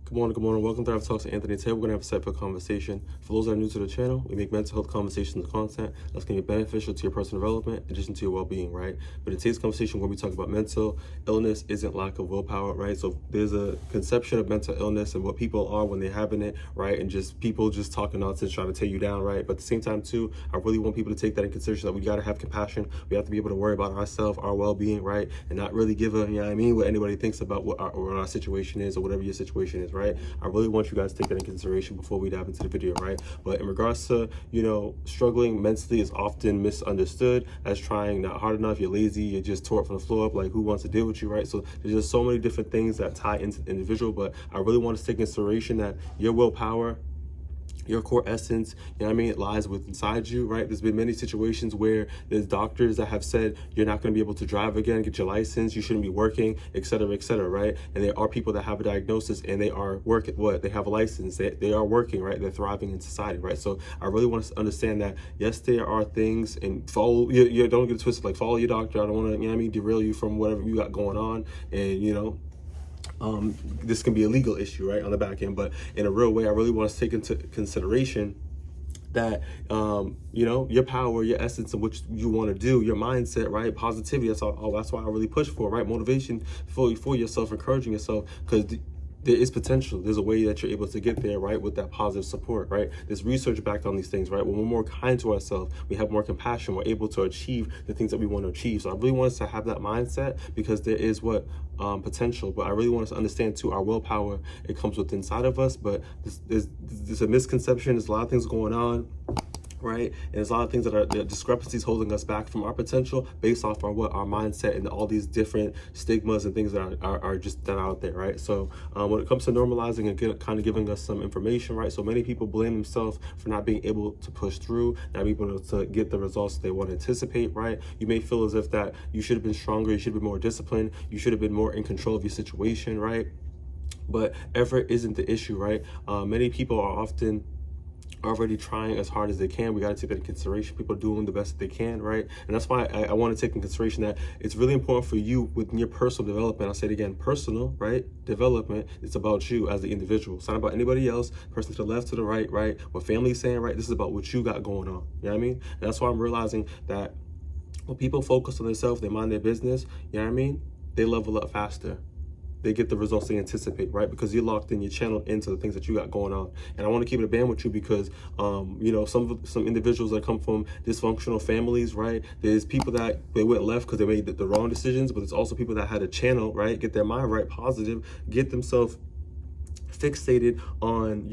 Good morning, good morning. Welcome to Have Talks with Anthony. Today we're going to have a separate conversation. For those that are new to the channel, we make mental health conversations and content that's going to be beneficial to your personal development in addition to your well-being, right? But in today's conversation, when we talk about mental illness isn't lack of willpower, right? So there's a conception of mental illness and what people are when they're having it, right? And just people just talking nonsense, trying to tear you down, right? But at the same time, too, I really want people to take that in consideration that we got to have compassion. We have to be able to worry about ourselves, our well-being, right? And not really give a, what anybody thinks about what our situation is or whatever your situation is, right? I really want you guys to take that in consideration before we dive into the video, right? But in regards to, struggling mentally is often misunderstood as trying not hard enough, you're lazy, you're just tore it from the floor up, like who wants to deal with you, right? So there's just so many different things that tie into the individual, but I really want to take consideration that your willpower, your core essence, it lies with inside you, right? There's been many situations where there's doctors that have said you're not going to be able to drive again, get your license, you shouldn't be working, et cetera, right? And there are people that have a diagnosis and they are working, they have a license, they are working, right? They're thriving in society, right? So I really want to understand that, yes, there are things, and follow, you don't get it twisted, like follow your doctor. I don't want to, derail you from whatever you got going on, and, this can be a legal issue, right, on the back end, but in a real way, I really want to take into consideration that, your power, your essence of what you want to do, your mindset, right, positivity, that's why I really push for, right, motivation for yourself, encouraging yourself, because there is potential. There's a way that you're able to get there, right, with that positive support, right? There's research backed on these things, right? When we're more kind to ourselves, we have more compassion, we're able to achieve the things that we want to achieve. So I really want us to have that mindset because there is potential, but I really want us to understand too, our willpower, it comes with inside of us, but there's a misconception, there's a lot of things going on, right? And there's a lot of things that are the discrepancies holding us back from our potential based off our mindset and all these different stigmas and things that are just that out there, right? So when it comes to normalizing and kind of giving us some information, right? So many people blame themselves for not being able to push through, not being able to get the results they want to anticipate, right? You may feel as if that you should have been stronger, you should have been more disciplined, you should have been more in control of your situation, right? But effort isn't the issue, right? Many people are often already trying as hard as they can. We got to take that in consideration. People are doing the best that they can, right? And that's why I want to take in consideration that it's really important for you within your personal development. I'll say it again, personal, right? Development, it's about you as the individual. It's not about anybody else, person to the left, to the right, right? What family's saying, right? This is about what you got going on. You know what I mean? And that's why I'm realizing that when people focus on themselves, they mind their business, you know what I mean? They level up faster. They get the results they anticipate, right? Because you're locked in, you're channeled into the things that you got going on. And I want to keep it a band with you because, some individuals that come from dysfunctional families, right? There's people that they went left because they made the wrong decisions, but there's also people that had a channel, right? Get their mind right, positive, get themselves fixated on,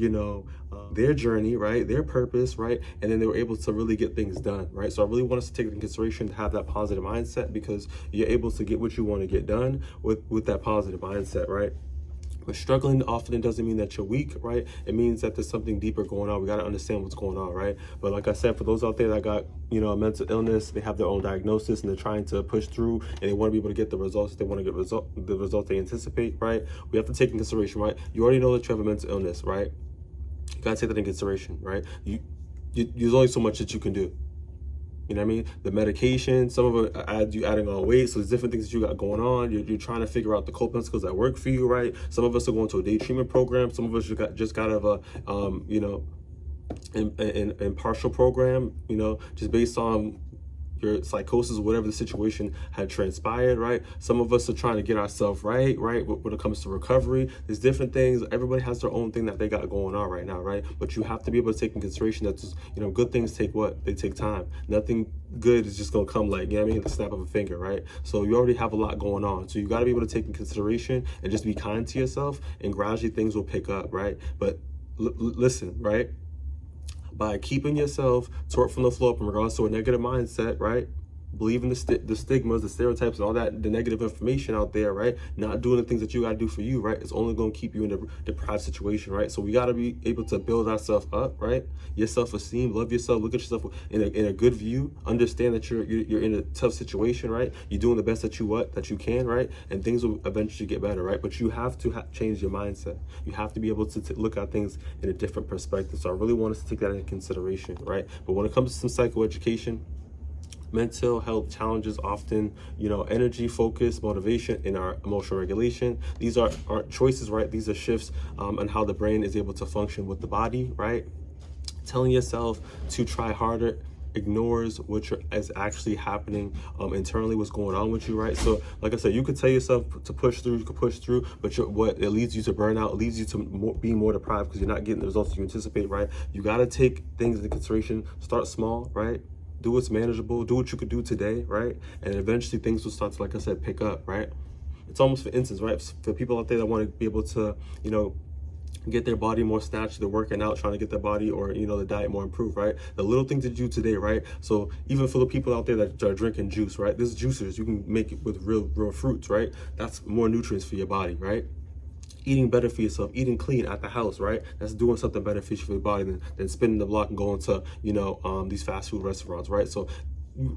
their journey, right? Their purpose, right? And then they were able to really get things done, right? So I really want us to take it in consideration to have that positive mindset because you're able to get what you want to get done with that positive mindset, right? But struggling often doesn't mean that you're weak, right? It means that there's something deeper going on. We got to understand what's going on, right? But like I said, for those out there that got, a mental illness, they have their own diagnosis and they're trying to push through and they want to be able to get the results. They want to get the results they anticipate, right? We have to take in consideration, right? You already know that you have a mental illness, right? You got to take that in consideration, right? There's only so much that you can do. You know what I mean? The medication, some of it adding on weight. So there's different things that you got going on. You're trying to figure out the coping skills that work for you, right? Some of us are going to a day treatment program. Some of us just got out of a, in partial program, just based on your psychosis, whatever the situation had transpired, right? Some of us are trying to get ourselves right when it comes to recovery. There's different things. Everybody has their own thing that they got going on right now, right? But you have to be able to take in consideration that just, good things take they take time. Nothing good is just gonna come like, the snap of a finger, right? So you already have a lot going on. So you gotta be able to take in consideration and just be kind to yourself, and gradually things will pick up, right? But listen, right? By keeping yourself taught from the floor up in regards to a negative mindset, right? Believing the stigmas, the stereotypes, and all that, the negative information out there, right? Not doing the things that you got to do for you, right? It's only going to keep you in a deprived situation, right? So we got to be able to build ourselves up, right? Your self-esteem, love yourself, look at yourself in a good view, understand that you're in a tough situation, right? You're doing the best that you can, right? And things will eventually get better, right? But you have to change your mindset. You have to be able to look at things in a different perspective. So I really want us to take that into consideration, right? But when it comes to some psychoeducation, Mental health challenges often, energy, focus, motivation, and our emotional regulation. These aren't choices, right? These are shifts on how the brain is able to function with the body, right? Telling yourself to try harder ignores what is actually happening internally, what's going on with you, right? So like I said, you could tell yourself to push through, you could push through, but what it leads you to burnout, it leads you to being more deprived because you're not getting the results you anticipate, right? You got to take things into consideration. Start small, right? Do what's manageable, do what you could do today, right? And eventually things will start to, like I said, pick up, right? It's almost, for instance, right, for people out there that want to be able to, get their body more snatched, they're working out, trying to get their body or, the diet more improved, right? The little things to do today, right? So even for the people out there that are drinking juice, right? This juicers, you can make it with real fruits, right? That's more nutrients for your body, right? Eating better for yourself, eating clean at the house, right? That's doing something beneficial for your body than spinning the block and going to, these fast food restaurants, right? So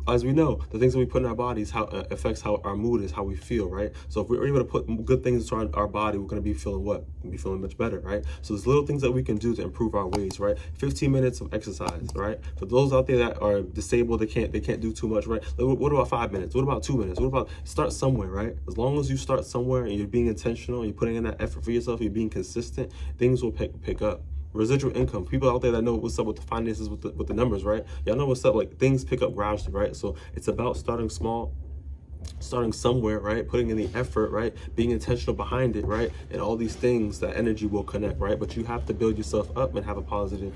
as we know, the things that we put in our bodies affects how our mood is, how we feel, right? So if we're able to put good things into our body, we're going to be feeling what? We'll be feeling much better, right? So there's little things that we can do to improve our ways, right? 15 minutes of exercise, right? For those out there that are disabled, they can't do too much, right? What about 5 minutes? What about 2 minutes? What about start somewhere, right? As long as you start somewhere and you're being intentional, you're putting in that effort for yourself, you're being consistent, things will pick up. Residual income, people out there that know what's up with the finances, with the numbers, right? Y'all know what's up. Like, things pick up gradually, right? So it's about starting small, starting somewhere, right? Putting in the effort, right? Being intentional behind it, right? And all these things, that energy will connect, right? But you have to build yourself up and have a positive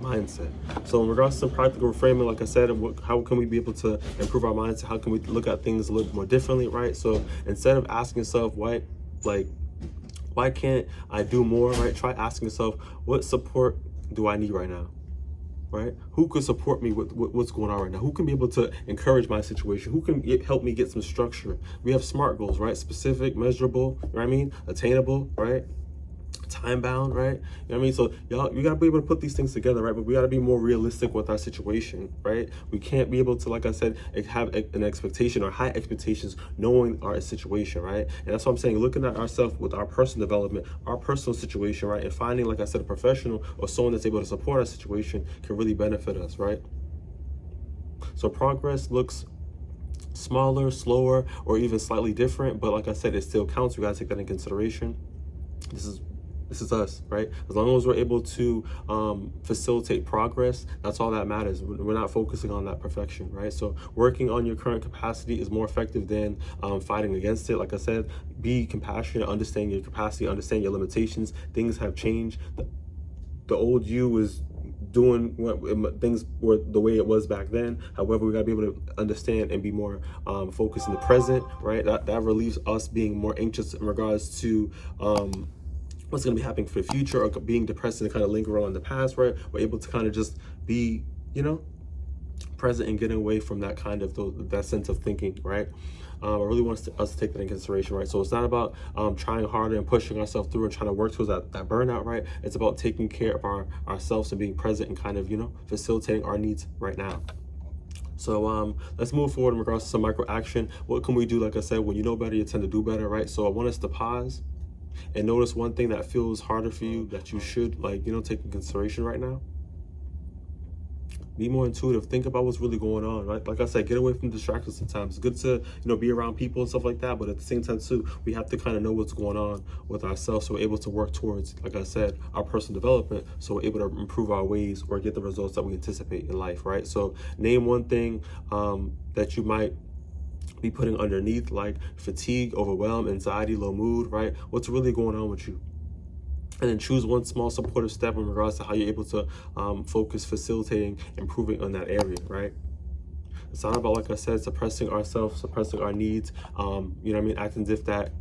mindset. So in regards to practical reframing, like I said, how can we be able to improve our mindset? How can we look at things a little more differently, right? So instead of asking yourself why can't I do more, right? Try asking yourself, what support do I need right now, right? Who could support me with what's going on right now? Who can be able to encourage my situation? Who can help me get some structure? We have SMART goals, right? Specific, measurable, you know what I mean? Attainable, right? Time bound, right? You know what I mean? So y'all, you gotta be able to put these things together, right? But we gotta be more realistic with our situation, right? We can't be able to, like I said, have an expectation or high expectations knowing our situation, right? And that's what I'm saying, looking at ourselves with our personal development, our personal situation, right? And finding, like I said, a professional or someone that's able to support our situation can really benefit us, right? So progress looks smaller, slower, or even slightly different, but like I said, it still counts. We gotta take that in consideration. This is us, right? As long as we're able to facilitate progress, that's all that matters. We're not focusing on that perfection, right? So working on your current capacity is more effective than fighting against it. Like I said, be compassionate, understand your capacity, understand your limitations. Things have changed. The old you is doing things were the way it was back then. However, we gotta be able to understand and be more focused in the present, right? That relieves us being more anxious in regards to what's going to be happening for the future, or being depressed and kind of linger on in the past, right? We're able to kind of just be, present and getting away from that kind of that sense of thinking, right? I really want us to take that in consideration, right? So it's not about trying harder and pushing ourselves through and trying to work towards that burnout, right? It's about taking care of ourselves and being present and kind of, facilitating our needs right now. So let's move forward in regards to some micro action. What can we do? Like I said, when you know better, you tend to do better, right? So I want us to pause and notice one thing that feels harder for you that you should take in consideration right now. Be more intuitive. Think about what's really going on, right? Like I said, get away from distractions sometimes. It's good to, be around people and stuff like that. But at the same time, too, we have to kind of know what's going on with ourselves so we're able to work towards, like I said, our personal development. So we're able to improve our ways or get the results that we anticipate in life, right? So name one thing that you might be putting underneath, like fatigue, overwhelm, anxiety, low mood, right? What's really going on with you? And then choose one small supportive step in regards to how you're able to focus, facilitating, improving on that area, right? It's not about, like I said, suppressing ourselves, suppressing our needs, acting as if that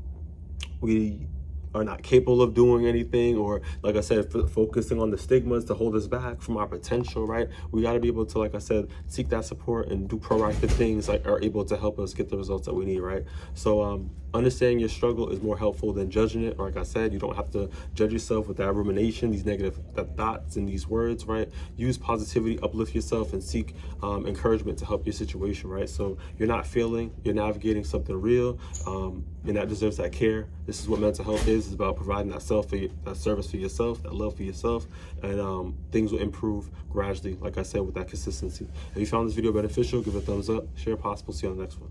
we are not capable of doing anything, or like I said, focusing on the stigmas to hold us back from our potential, right? We got to be able to, like I said, seek that support and do proactive things like are able to help us get the results that we need, right? So Understanding your struggle is more helpful than judging it. Like I said, you don't have to judge yourself with that rumination, these negative thoughts and these words, right? Use positivity, uplift yourself, and seek encouragement to help your situation, right? So you're not failing, you're navigating something real, and that deserves that care. This is what mental health is. It's about providing that service for yourself, that love for yourself, and things will improve gradually, like I said, with that consistency. If you found this video beneficial, give it a thumbs up, share possible, see you on the next one.